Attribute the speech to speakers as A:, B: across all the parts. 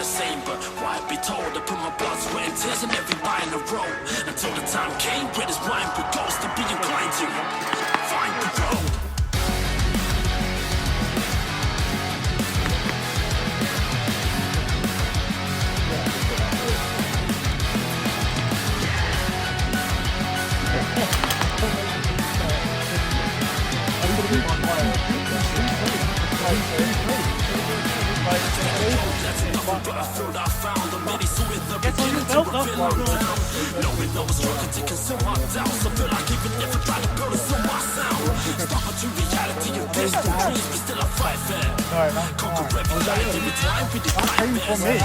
A: same, but why be told? I put my blood, sweat, and tears in every line in a row. Until the time came where this mind would go to be inclined to find the road. But I feel that I found the many saw it the beginning to reveal I'm down. Knowing I was struggling to consume my doubts. I feel like even if I try to build a still my sound. Stuck to reality of distant dreams, but still I fight fair. Conquer every life in the time with the nightmares. My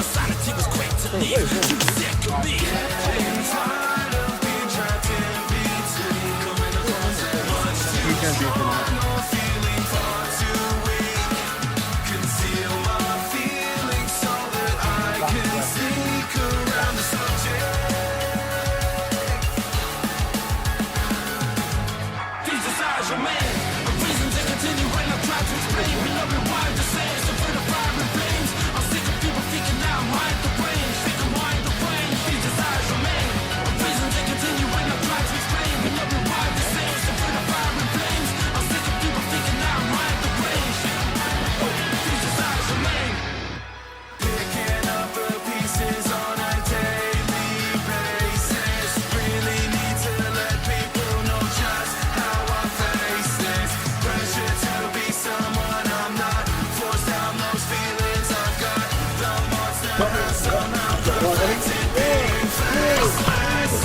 A: sanity was quick to leave. Too sick of me. Tired of being trapped in between. Coming across much too strong. No feeling far too weak. Conceal my feelings so that I can sneak around the subject. These desires remain a reason to continue when I try to explain. We love it why the same, so for the fire and flames. I'm sick of people thinking now I'm mind the brain. Sick of mind the brain. These desires remain a reason to continue when I try to explain. We love it why the same, so for the fire and flames. I'm sick of people thinking now I'm mind the brain. These desires remain. Picking up the pieces on a daily basis. Really need to let people know just how I face this. Pressure to be someone I'm not. Force down those feelings I've got. The monster has somehow perfected being faceless.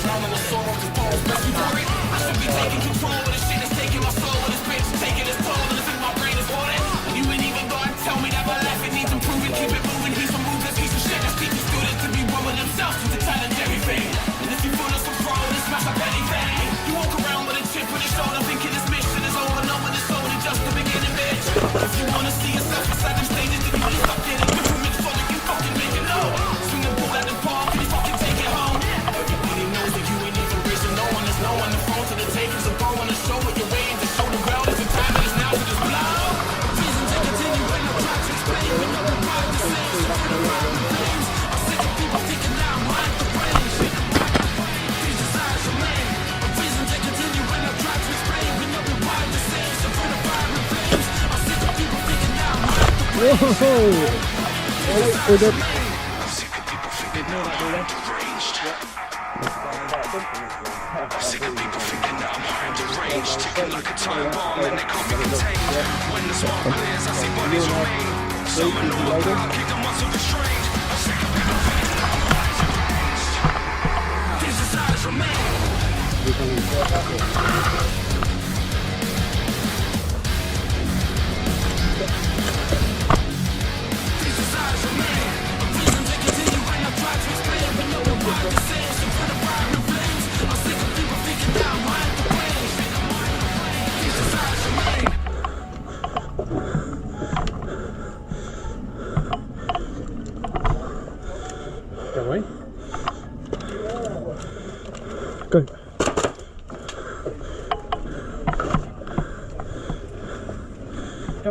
A: Drowning the soul of this bones, best we worry. I should be taking control, but this shit is taking my soul. And this bitch is taking its toll, and I think my brain is falling. And you ain't even thought, tell me that my life it needs improving. Keep it moving, he's removed this piece of shit. That's teaching students to be one with themselves to the challenge everything. And if you feel us some fraud, then smash up anything. You walk around with a chip on your shoulder, thinking this mission is over, knowing it's only just the beginning, bitch. If you wanna see yourself inside them stages, then you really stop getting good from it, so that you fucking make it low. Swing the ball at the park, and you fucking take it home. Everybody knows that you ain't even reaching no one. There's no one to phone to the takers of go on the show what you're waiting to show the world. It's the time that is now to just blow. Reason to continue when I try to explain. We know we're right the same, so for the fire and flames. I'm sick of people thinking now I'm mind the brain. These desires remain a reason to continue when I try to explain. We know we're right the same, so for the fire and flames. I'm sick of people thinking now I'm mind the brain. I'm sick of people thinking now I'm deranged. I'm sick of people thinking that I'm high and deranged. Ticking like a time bomb and they can't be contained. When the smoke clears, I see bodies remain. Some are no about, keep the muscle restrained. I'm sick of people thinking that I'm high and deranged. These desires remain. These desires remain a reason to continue when I try to explain. We know we're right the same, so for the fire and flames. I'm sick of people thinking now I'm mind the brain. These desires remain.
B: Go away. Go. Go.